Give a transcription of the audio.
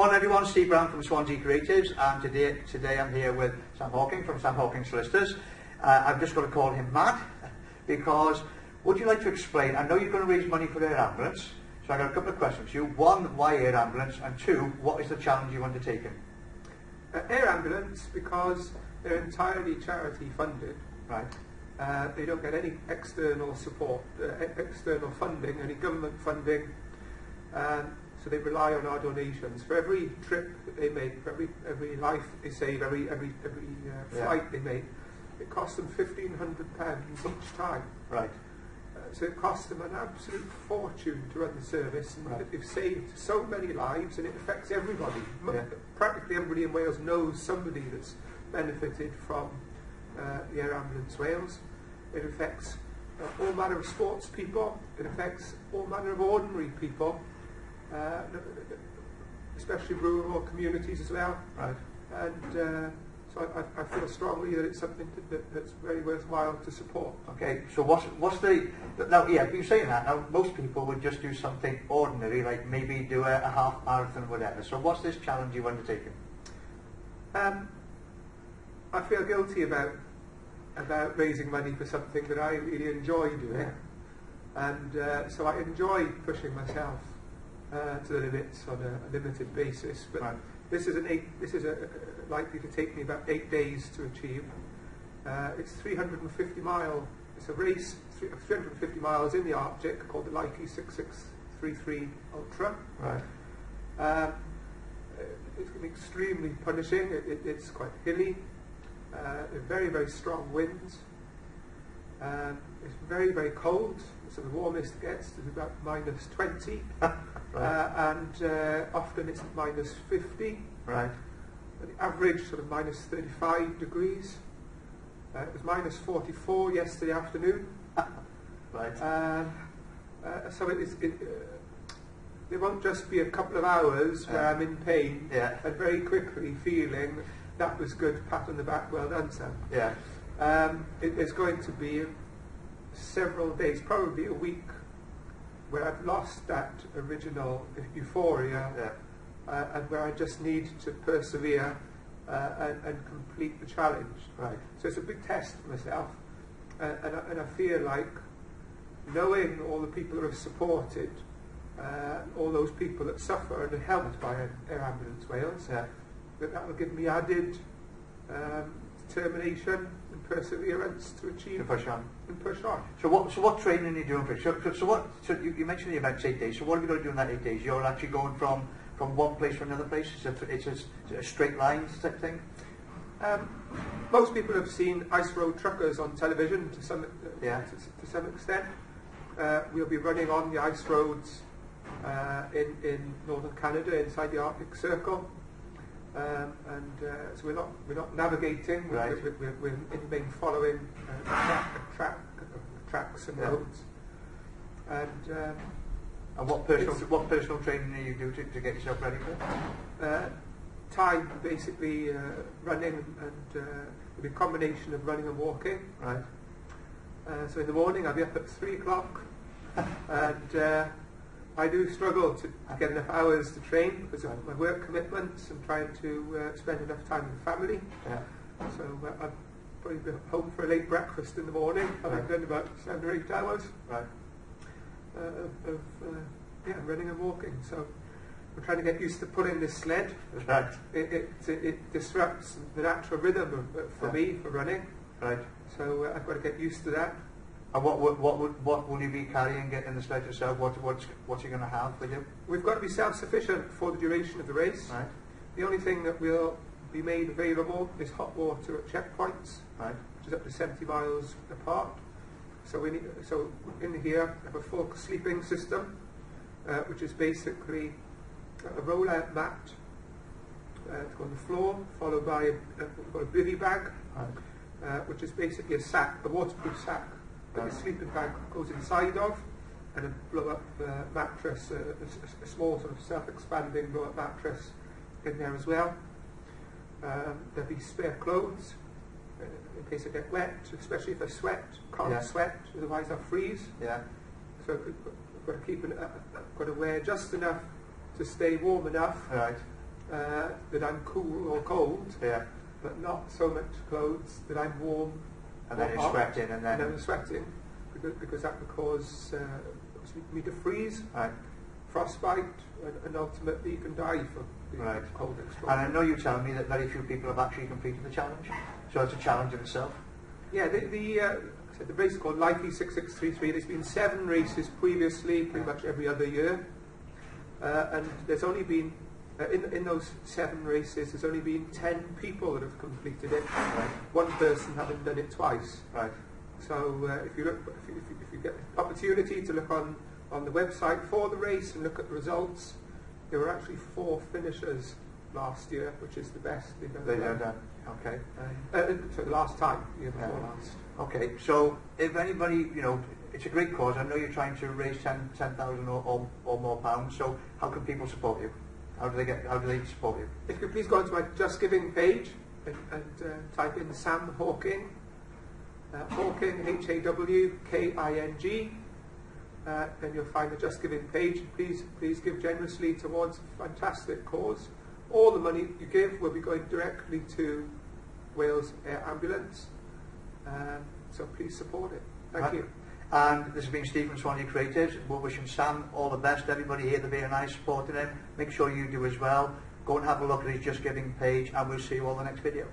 Morning everyone, Steve Brown from Swansea Creatives, and today I'm here with Sam Hawking from Sam Hawking Solicitors. I've just got to call him Matt, because would you like to explain, I know you're going to raise money for Air Ambulance, so I've got a couple of questions for you. One, why Air Ambulance, and two, what is the challenge you're undertaking? Air Ambulance, because they're entirely charity funded. Right. They don't get any external support, external funding, any government funding. So they rely on our donations. For every trip that they make, for every life they save, every flight they make, it costs them £1,500 each time. Right. So it costs them an absolute fortune to run the service, and right. they've saved so many lives, and it affects everybody. Yeah. Practically everybody in Wales knows somebody that's benefited from the Air Ambulance Wales. It affects all manner of sports people. It affects all manner of ordinary people. Especially rural communities as well. Right. And so I feel strongly that it's something that's very worthwhile to support. Okay, so what's the, now yeah, but you're saying that, now most people would just do something ordinary, like maybe do a half marathon or whatever, so what's this challenge you've undertaken? I feel guilty about raising money for something that I really enjoy doing, and so I enjoy pushing myself to the limits on a limited basis, but right. this is likely to take me about 8 days to achieve. It's 350 mile. It's a race, 350 miles in the Arctic, called the Likie 6633 Ultra. Right. It's extremely punishing. It's quite hilly. Very, very strong winds. It's very, very cold. So the warmest it gets is about -20. Right. And often it's -50. Right. The average sort of -35 degrees. It was -44 yesterday afternoon. Right. So it won't just be a couple of hours where I'm in pain and very quickly feeling that was good, pat on the back, well done, Sam. Yeah. It's going to be several days, probably a week, where I've lost that original euphoria, and where I just need to persevere and complete the challenge. Right. So it's a big test for myself, and I feel like knowing all the people who have supported, all those people that suffer and are helped by Air Ambulance Wales, that will give me added determination and perseverance to achieve, to push on. And push on. So what training are you doing for it? So you mentioned the event's 8 days. So what have you got to do in that 8 days? You're actually going from one place to another place. It's a straight line type thing. Most people have seen ice road truckers on television to some extent. We'll be running on the ice roads in northern Canada, inside the Arctic Circle. So we're not navigating. Right. We're in main following tracks and roads. And what personal training do you do to get yourself ready for it? Time, basically, running, and it'll be a combination of running and walking. Right. So in the morning I'll be up at 3 o'clock, and I do struggle to get enough hours to train because of my work commitments and trying to spend enough time with the family. Yeah. So I'll probably be home for a late breakfast in the morning. I've done about 7 or 8 hours of running and walking. So I'm trying to get used to pulling this sled. Right. It disrupts the natural rhythm for me for running. Right. So I've got to get used to that. And what will you be carrying in the sled yourself? What's you going to have with you? We've got to be self-sufficient for the duration of the race. Right. The only thing that will be made available is hot water at checkpoints, right, which is up to 70 miles apart. So in here I have a full sleeping system, which is basically a roll-out mat on the floor, followed by a bivy bag, right, which is basically a waterproof sack that the sleeping bag goes inside of, and a blow-up mattress, a small sort of self-expanding blow-up mattress in there as well. There'll be spare clothes in case I get wet, especially if I sweat. Can't sweat, otherwise I'll freeze. Yeah. So I've got to keep got to wear just enough to stay warm enough, right, that I'm cool or cold, Yeah. but not so much clothes that I'm warm. And then or you're hot, sweating, and then I'm sweating because that could cause me to freeze, right. frostbite, and ultimately you can die from being Right. cold exposure. And I know you're telling me that very few people have actually completed the challenge, so it's a challenge in itself. Yeah, the race is called Likey 6633. There's been 7 races previously, pretty much every other year, and there's only been in those 7 races, there's only been 10 people that have completed it. Right. One person having done it twice. Right. So if you get the opportunity to look on the website for the race and look at the results, there were actually 4 finishers last year, which is the best they've ever They done. know that. Okay. So the last time, year before Yeah. last. Okay. So if anybody, it's a great cause. I know you're trying to raise 10,000 or more pounds. So how can people support you? How do they support you? If you could please go onto my Just Giving page and type in Sam Hawking, Hawking, Hawking, then you'll find the Just Giving page. Please give generously towards a fantastic cause. All the money you give will be going directly to Wales Air Ambulance. So please support it. Thank Right. you. And this has been Steve from Swansea Creatives. We're wishing Sam all the best. Everybody here, the BNI supporting him. Make sure you do as well. Go and have a look at his Just Giving page, and we'll see you all in the next video.